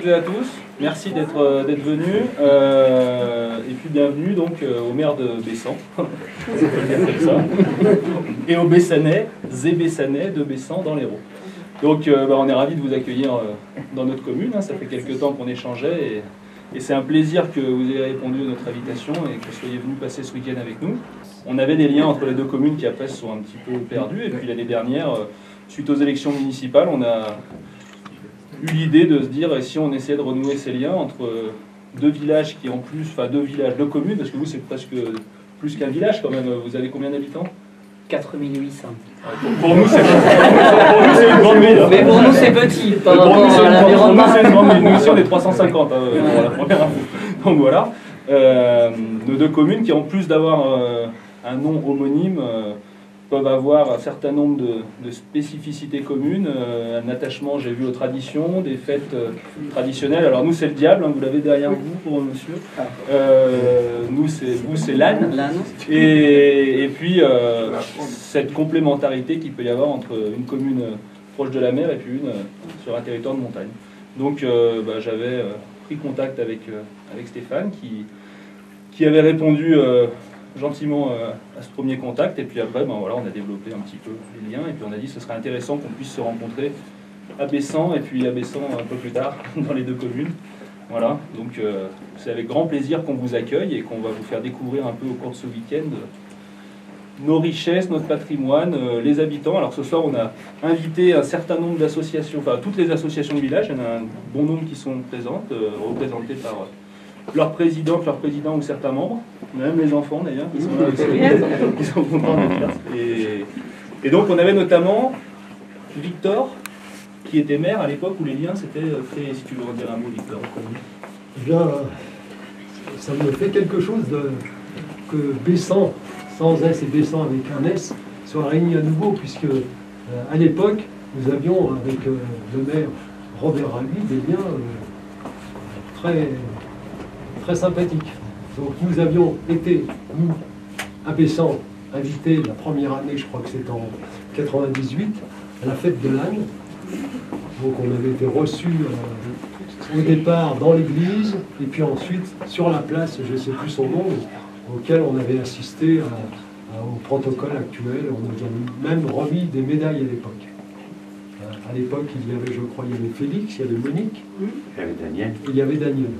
toutes et à tous, merci d'être venus, et puis bienvenue donc au maire de Bessan, on peut le dire comme ça, et aux Bessanais et Bessanais de Bessan dans l'Hérault. Donc on est ravis de vous accueillir dans notre commune, hein, ça fait quelques temps qu'on échangeait, et c'est un plaisir que vous ayez répondu à notre invitation et que vous soyez venus passer ce week-end avec nous. On avait des liens entre les deux communes qui après se sont un petit peu perdus, et puis l'année dernière, suite aux élections municipales, on a eu l'idée de se dire, et si on essayait de renouer ces liens entre deux villages qui en plus, enfin deux communes, parce que vous c'est presque plus qu'un village quand même, vous avez combien d'habitants? 4800. Pour nous c'est une grande ville. Mais pour nous c'est petit par rapport à l'environnement. Pour nous c'est une grande ville, nous aussi on est 350 pour la première info. Donc voilà, nos deux communes qui en plus d'avoir un nom homonyme, peuvent avoir un certain nombre de spécificités communes, un attachement, j'ai vu, aux traditions, des fêtes traditionnelles. Alors nous c'est le diable, hein, vous l'avez derrière vous pour monsieur. Vous c'est l'âne. Et puis cette complémentarité qu'il peut y avoir entre une commune proche de la mer et puis une sur un territoire de montagne. Donc j'avais pris contact avec Stéphane qui avait répondu gentiment à ce premier contact, et puis après voilà, on a développé un petit peu les liens, et puis on a dit que ce serait intéressant qu'on puisse se rencontrer à Bessan, et puis à Bessan un peu plus tard dans les deux communes. Voilà, donc c'est avec grand plaisir qu'on vous accueille et qu'on va vous faire découvrir un peu au cours de ce week-end nos richesses, notre patrimoine, les habitants. Alors ce soir on a invité un certain nombre d'associations, enfin toutes les associations de village, il y en a un bon nombre qui sont présentes, représentées par leur président ou certains membres, même les enfants d'ailleurs, qui sont là aussi, qui sont contents d'être là. Et donc on avait notamment Victor, qui était maire à l'époque où les liens s'étaient créés. Si tu veux en dire un mot, Victor. Eh bien, ça me fait quelque chose que Bessan, sans S et Bessan avec un S, soit réunis à nouveau, puisque à l'époque, nous avions avec le maire Robert Ravi des liens très sympathique. Donc nous avions été, nous, à Bessan, invités la première année, je crois que c'est en 98, à la fête de l'âne. Donc on avait été reçus au départ dans l'église, et puis ensuite sur la place, je ne sais plus son nom, auquel on avait assisté au protocole actuel. On nous a même remis des médailles à l'époque. À l'époque, il y avait, je crois, il y avait Félix, il y avait Monique. Il y avait Daniel. Il y avait Daniel.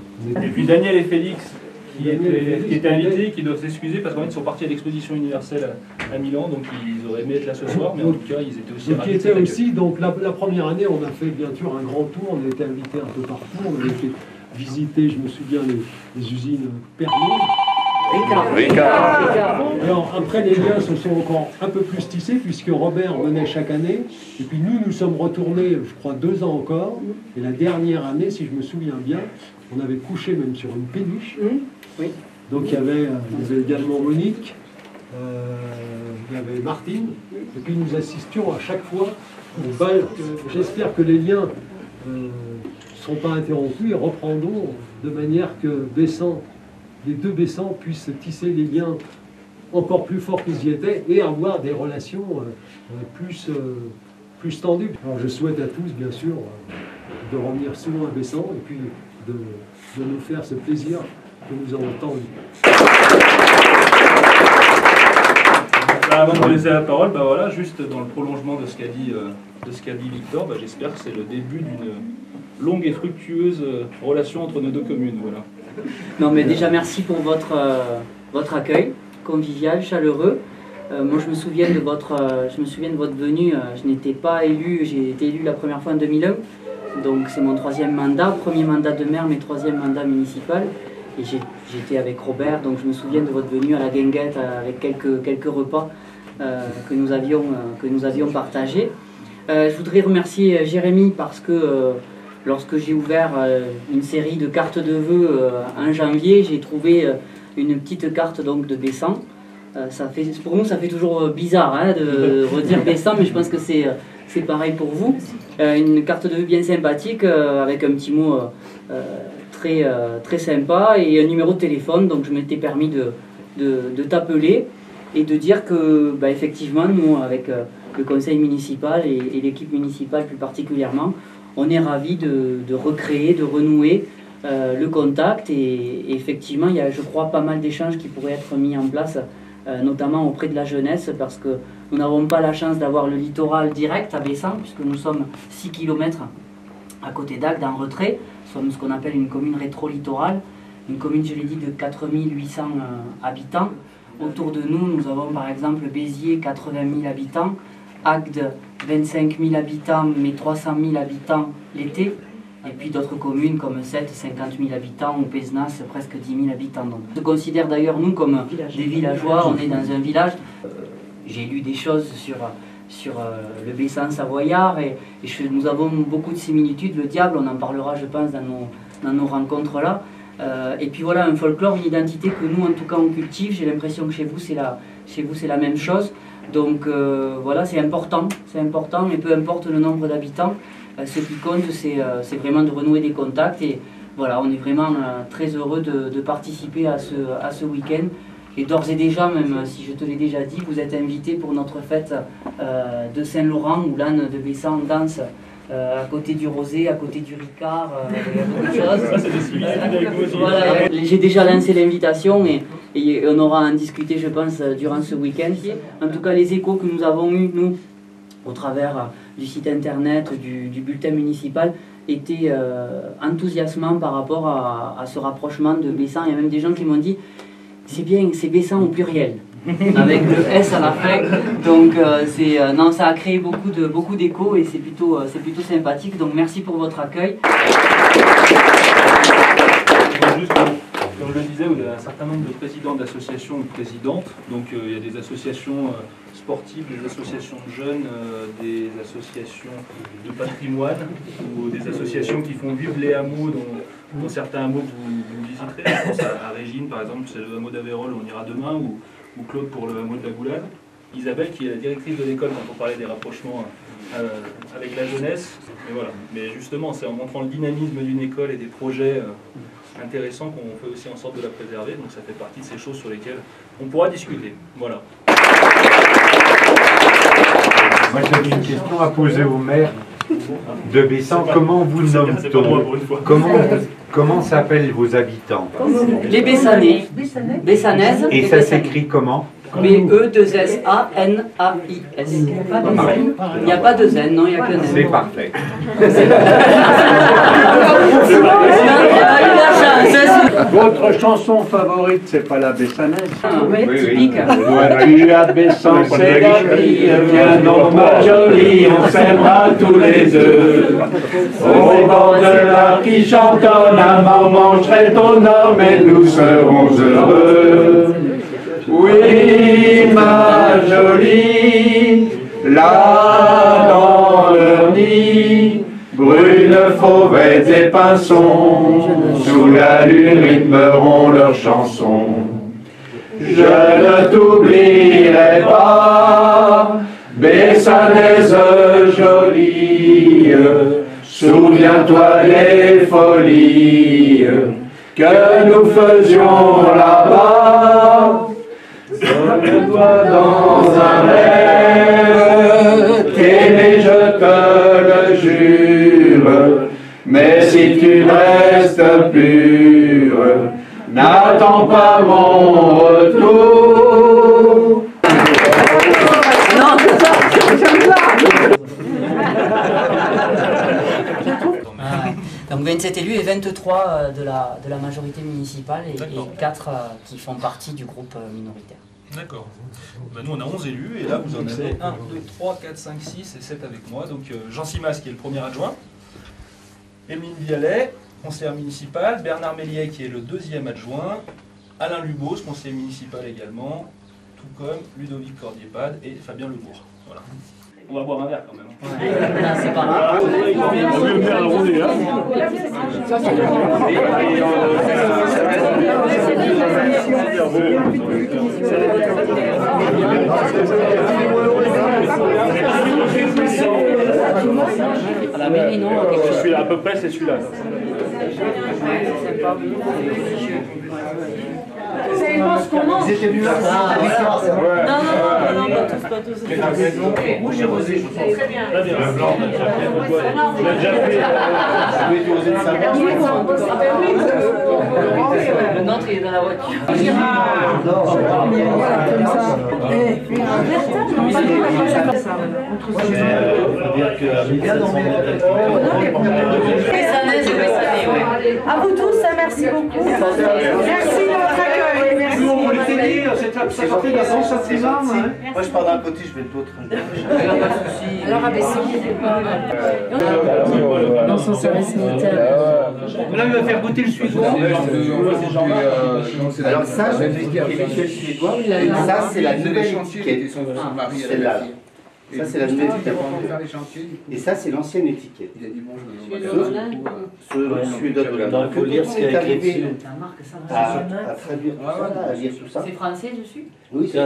Et puis Daniel et Félix, qui étaient invités, qui doivent s'excuser parce qu'en fait ils sont partis à l'exposition universelle à Milan, donc ils auraient aimé être là ce soir, mais en tout cas ils étaient aussi ravis. Qui était aussi, donc la première année, on a fait bien sûr un grand tour, on a été invités un peu partout, on a été visiter, je me souviens, les usines Pernod. Ricard. Alors après les liens se sont encore un peu plus tissés puisque Robert venait chaque année et puis nous sommes retournés, je crois 2 ans encore, et la dernière année, si je me souviens bien, on avait couché même sur une péniche. Oui. Donc il y avait également Monique, il y avait Martine, et puis nous assistions à chaque fois au bal. J'espère que les liens ne sont pas interrompus et reprendront de manière que les deux Bessan puissent tisser les liens encore plus forts qu'ils y étaient et avoir des relations plus tendues. Alors je souhaite à tous, bien sûr, de revenir souvent à Bessan et puis de nous faire ce plaisir que nous avons tant eu. Avant de vous laisser la parole, voilà, juste dans le prolongement de ce qu'a dit Victor, j'espère que c'est le début d'une longue et fructueuse relation entre nos deux communes. Voilà. Non mais déjà merci pour votre accueil convivial, chaleureux. Moi je me souviens de votre venue, je n'étais pas élu, j'ai été élu la première fois en 2001, donc c'est mon 3e mandat, premier mandat de maire mais 3e mandat municipal, et j'étais avec Robert, donc je me souviens de votre venue à la guinguette avec quelques repas que nous avions partagés. Je voudrais remercier Jérémy parce que lorsque j'ai ouvert une série de cartes de vœux en janvier, j'ai trouvé une petite carte donc, de Bessan. Pour nous, ça fait toujours bizarre hein, de redire Bessan, mais je pense que c'est pareil pour vous. Une carte de vœux bien sympathique avec un petit mot très sympa et un numéro de téléphone. Donc je m'étais permis de t'appeler et de dire que effectivement, nous, avec le conseil municipal et l'équipe municipale plus particulièrement, on est ravis de recréer, de renouer le contact. Et effectivement, il y a, je crois, pas mal d'échanges qui pourraient être mis en place, notamment auprès de la jeunesse, parce que nous n'avons pas la chance d'avoir le littoral direct à Bessan, puisque nous sommes 6 km à côté d'Agde, en retrait. Nous sommes ce qu'on appelle une commune rétro-littorale, une commune, je l'ai dit, de 4800 habitants. Autour de nous, nous avons par exemple Béziers, 80 000 habitants, Agde, 25 000 habitants, mais 300 000 habitants l'été, et puis d'autres communes comme Sète, 50 000 habitants, ou Pézenas, presque 10 000 habitants. Donc, on se considère d'ailleurs, nous, comme des villageois, on est dans un village. J'ai lu des choses sur le Bessan savoyard, et nous avons beaucoup de similitudes. Le diable, on en parlera, je pense, dans nos rencontres là. Et puis voilà, un folklore, une identité que nous, en tout cas, on cultive. J'ai l'impression que chez vous, c'est la même chose. Donc voilà, c'est important, mais peu importe le nombre d'habitants, ce qui compte, c'est vraiment de renouer des contacts. Et voilà, on est vraiment très heureux de participer à ce week-end. Et d'ores et déjà, même si je te l'ai déjà dit, vous êtes invités pour notre fête de Saint-Laurent, où l'âne de Bessan danse à côté du Rosé, à côté du Ricard, il y a beaucoup de choses. Ça, c'est des similitudes avec nous aussi. Voilà, j'ai déjà lancé l'invitation et on aura à en discuter, je pense, durant ce week-end. En tout cas, les échos que nous avons eus, nous, au travers du site internet, du bulletin municipal, étaient enthousiasmants par rapport à ce rapprochement de Bessan. Il y a même des gens qui m'ont dit c'est bien, c'est Bessan au pluriel, avec le S à la fin. Donc non, ça a créé beaucoup d'échos et c'est plutôt sympathique. Donc merci pour votre accueil. Juste, comme je le disais, vous avez un certain nombre de présidents d'associations ou présidentes. Donc il y a des associations sportives, des associations de jeunes, des associations de patrimoine ou des associations qui font vivre les hameaux dans certains hameaux que vous visiterez. Je pense à Régine, par exemple, c'est le hameau d'Aveyron où on ira demain, ou Claude pour le hameau de la Goulade. Isabelle, qui est la directrice de l'école quand on parlait des rapprochements avec la jeunesse. Mais voilà. Mais justement, c'est en montrant le dynamisme d'une école et des projets intéressants qu'on fait aussi en sorte de la préserver. Donc ça fait partie de ces choses sur lesquelles on pourra discuter. Voilà. Moi j'avais une question à poser au maire de Bessan. Comment vous nomme-t-on? Comment s'appellent vos habitants? Les Bessanais, Bessanaises. Et ça s'écrit comment? B-E-2-S-A-N-A-I-S. Il n'y a pas de N, non, il n'y a que N. C'est parfait. Votre chanson favorite, c'est pas la Bessanaise? Oui, typique. À Bessan, c'est la vie, viens donc ma jolie, on s'aimera tous les deux. Au bord de la qui chantonne, un moment serait au nord, mais nous serons heureux. Oui, ma jolie, là dans leur nid, brûlent fauvettes et pinsons, sous la lune rythmeront leurs chansons. Je ne t'oublierai pas, Bessanaise jolie, souviens-toi des folies que nous faisions là-bas. Donne-toi dans un rêve, t'aimer je te le jure, mais si tu restes pure, n'attends pas mon retour. Donc 27 élus et 23 de la majorité municipale et 4 qui font partie du groupe minoritaire. D'accord. Ben nous on a 11 élus et là vous en avez 1, 2, 3, 4, 5, 6 et 7 avec moi. Donc Jean Simas qui est le premier adjoint, Émile Bialet, conseillère municipale, Bernard Méliet qui est le deuxième adjoint, Alain Lubos, conseiller municipal également, tout comme Ludovic Cordier-Pade et Fabien Lebourg. Voilà. On va boire un verre quand même. Ouais. C'est pas grave. À la mairie, non? Celui-là, à peu près, c'est celui-là. C'est sympa. C'est une pense qu'on mange. Ils étaient venus là. Non, pas tous. Rouge et rosé, je pense. Très bien. Le blanc, on a déjà fait. On a déjà fait. Je voulais du rosé de Saint-Laurent. Le nôtre, il est dans la voiture. À vous tous, merci beaucoup. Merci de votre accueil. Merci. Nous, on l'était dit, ça sortait de la France artisan. Moi, je pars d'un côté, je vais de l'autre. Alors, dans son service militaire. Là, il va faire goûter le suédois. Alors ça, je vais vous expliquer Michel Suédois. Ça, c'est la nouvelle étiquette. Celle-là. Ça, c'est la nouvelle étiquette. Et ça, c'est l'ancienne étiquette. Ce Suédois de la marque. Quand on est arrivé à traduire tout ça, à lire tout ça. C'est français dessus? Oui, c'est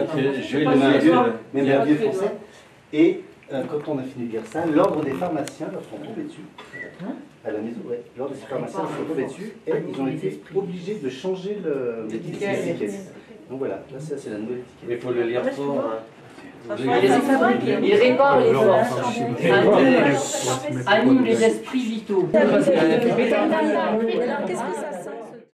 même un vieux français. Et quand on a fini de lire ça, l'ordre des pharmaciens leur sont tombés dessus. À la maison, ouais. L'ordre des pharmaciens leur sont tombés dessus et ils ont été obligés de changer l'étiquette. Donc voilà, là ça c'est la nouvelle étiquette. Il faut le lire fort. Il répare les forces, anime les esprits vitaux. Alors, qu'est-ce que ça